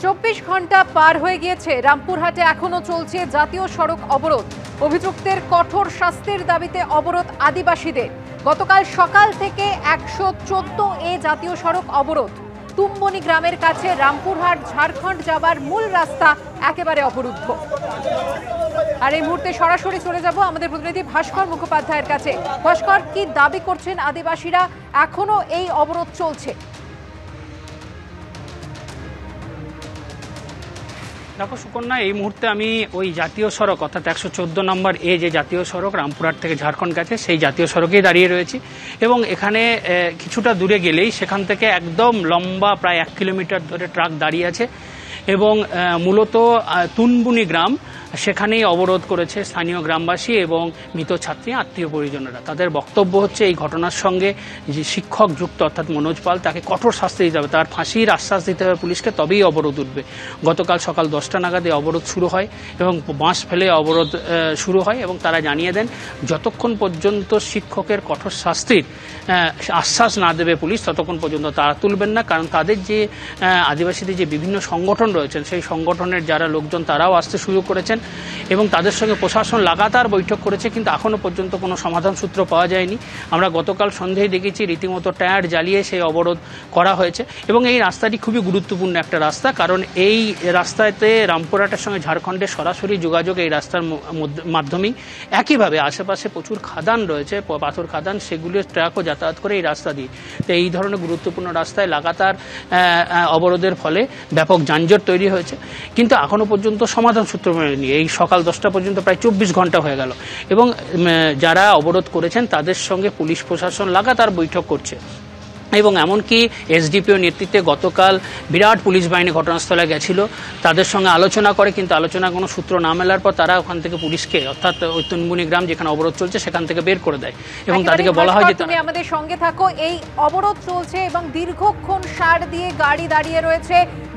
24 ঘন্টা পার হয়ে গিয়েছে, রামপুরহাটে এখনো চলছে জাতীয় সড়ক অবরোধ। অভিযুক্তের কঠোর শাস্তির দাবিতে অবরোধ আদিবাসীদের। গতকাল সকাল থেকে 114 জাতীয় সড়ক অবরোধ। তুম্বনি গ্রামের কাছে রামপুরহাট ঝাড়খণ্ড যাবার মূল রাস্তা একেবারে অবরুদ্ধ। আর এই মুহূর্তে সরাসরি চলে যাব আমাদের প্রতিনিধি ভাস্কর মুখোপাধ্যায়ের কাছে। ভাস্কর, কি দাবি করছেন আদিবাসীরা? এখনো এই অবরোধ চলছে? দেখো সুকন্যা, এই মুহূর্তে আমি ওই জাতীয় সড়ক অর্থাৎ 114 নম্বর যে জাতীয় সড়ক রামপুরহাট থেকে ঝাড়খণ্ড গেছে সেই জাতীয় সড়কেই দাঁড়িয়ে রয়েছি। এবং এখানে কিছুটা দূরে গেলেই সেখান থেকে একদম লম্বা প্রায় 1 কিলোমিটার ধরে ট্রাক দাঁড়িয়ে আছে এবং মূলত তুনবুনি গ্রাম সেখানেই অবরোধ করেছে স্থানীয় গ্রামবাসী এবং মৃত ছাত্রী আত্মীয় পরিজনেরা। তাদের বক্তব্য হচ্ছে এই ঘটনার সঙ্গে যে শিক্ষক যুক্ত অর্থাৎ মনোজ পাল, তাকে কঠোর শাস্তি দিতে হবে, তার ফাঁসির আশ্বাস দিতে হবে পুলিশকে, তবেই অবরোধ উঠবে। গতকাল সকাল 10টা নাগাদ অবরোধ শুরু হয় এবং বাঁশ ফেলে অবরোধ শুরু হয় এবং তারা জানিয়ে দেন যতক্ষণ পর্যন্ত শিক্ষকের কঠোর শাস্তির আশ্বাস না দেবে পুলিশ ততক্ষণ পর্যন্ত তারা তুলবেন না। কারণ তাদের যে আদিবাসীদের যে বিভিন্ন সংগঠন রয়েছেন সেই সংগঠনের যারা লোকজন তারাও আসতে শুরু করেছেন এবং তাদের সঙ্গে প্রশাসন লাগাতার বৈঠক করেছে, কিন্তু এখনও পর্যন্ত কোনো সমাধান সূত্র পাওয়া যায়নি। আমরা গতকাল সন্ধ্যায় দেখেছি রীতিমতো টায়ার জ্বালিয়ে সেই অবরোধ করা হয়েছে এবং এই রাস্তাটি খুবই গুরুত্বপূর্ণ একটা রাস্তা, কারণ এই রাস্তাতে রামপুরহাটের সঙ্গে ঝাড়খণ্ডের সরাসরি যোগাযোগ এই রাস্তার মাধ্যমেই। একইভাবে আশেপাশে প্রচুর খাদান রয়েছে, পাথর খাদান, সেগুলির ট্রাকও যাতায়াত করে এই রাস্তা দিয়ে। তো এই ধরনের গুরুত্বপূর্ণ রাস্তায় লাগাতার অবরোধের ফলে ব্যাপক যানজট তৈরি হয়েছে, কিন্তু এখনও পর্যন্ত সমাধান সূত্র মেলেনি। এই সকাল 10টা পর্যন্ত প্রায় 24 ঘন্টা হয়ে গেল এবং যারা অবরোধ করেছেন তাদের সঙ্গে পুলিশ প্রশাসন লাগাতার বৈঠক করছে এবং এমনকি এসডিপিও নেতৃত্বে গতকাল বিরাট পুলিশ বাহিনী ঘটনাস্থলে গেছিল, তাদের সঙ্গে আলোচনা করে, কিন্তু আলোচনার কোনো সূত্র না মেলার পর তারা ওখান থেকে পুলিশকে অর্থাৎ ওই তুনবুনি গ্রাম যেখানে অবরোধ চলছে সেখান থেকে বের করে দেয় এবং তাদেরকে বলা হয় যে তুমি আমাদের সঙ্গে থাকো। এই অবরোধ চলছে এবং দীর্ঘক্ষণ সার দিয়ে গাড়ি দাঁড়িয়ে রয়েছে,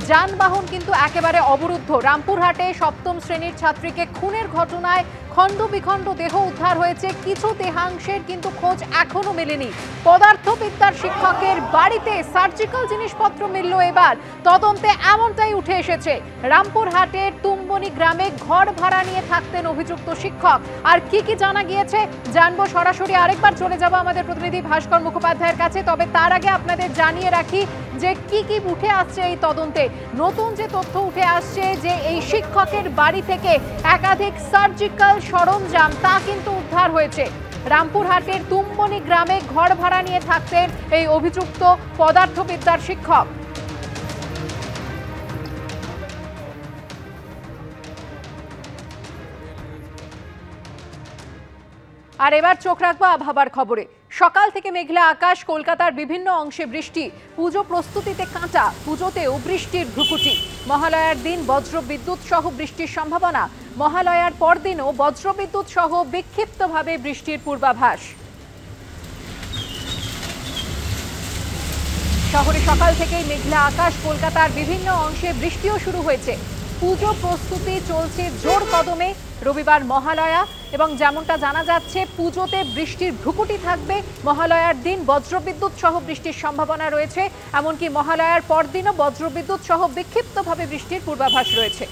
যানবাহন কিন্তু একেবারে অবরুদ্ধ। রামপুরহাটে 7ম শ্রেণীর ছাত্রীকে খুনের ঘটনায় খণ্ড বিখণ্ড দেহ উদ্ধার হয়েছে, কিছু দেহাংশের কিন্তু খোঁজ এখনো মেলেনি। পদার্থবিদ্যার শিক্ষকের বাড়িতে সার্জিক্যাল জিনিসপত্র মিলল এবার। তদন্তে এমনটাই উঠে এসেছে। রামপুরহাটের তুম্বনি গ্রামে ঘর ভাড়া নিয়ে থাকতেন অভিযুক্ত শিক্ষক। আর কি কি জানা গিয়েছে জানবো সরাসরি। আরেকবার চলে যাব আমাদের প্রতিনিধি ভাস্কর মুখোপাধ্যায়ের কাছে। তবে তার আগে আপনাদের জানিয়ে রাখি যে কি কি উঠে আসছে এই তদন্তে। নতুন যে তথ্য উঠে আসছে যে এই শিক্ষকের বাড়ি থেকে একাধিক সার্জিক্যাল সরঞ্জাম তা কিন্তু উদ্ধার হয়েছে। রামপুরহাটের তুম্বনি গ্রামে ঘর ভাড়া নিয়ে থাকতেন এই অভিযুক্ত পদার্থবিদ্যার শিক্ষক। আর এবার চোখ রাখবো আবহাওয়ার খবরে। সকাল থেকে মেঘলা আকাশ, কলকাতার বিভিন্ন অংশে বৃষ্টি, পুজো প্রস্তুতিতে কাঁটা, পুজোতেও বৃষ্টির ভ্রুকুটি। মহালয়ার দিন বজ্রবিদ্যুৎ সহ বৃষ্টির সম্ভাবনা। মহালয়ার পরদিনও বজ্রবিদ্যুৎ সহ বিক্ষিপ্তভাবে বৃষ্টির পূর্বাভাস। শহরে সকাল থেকেই মেঘলা আকাশ, কলকাতার বিভিন্ন অংশে বৃষ্টিও শুরু হয়েছে। পুজো প্রস্তুতি চলছে জোর কদমে। রবিবার মহালয়া এবং যেমনটা জানা যাচ্ছে পুজোতে বৃষ্টির ভ্রুকুটি থাকবে। মহালয়ার দিন বজ্রবিদ্যুৎ সহ বৃষ্টির সম্ভাবনা রয়েছে, এমনকি মহালয়ার পরদিনও বজ্রবিদ্যুৎ সহ বিক্ষিপ্তভাবে বৃষ্টির পূর্বাভাস রয়েছে।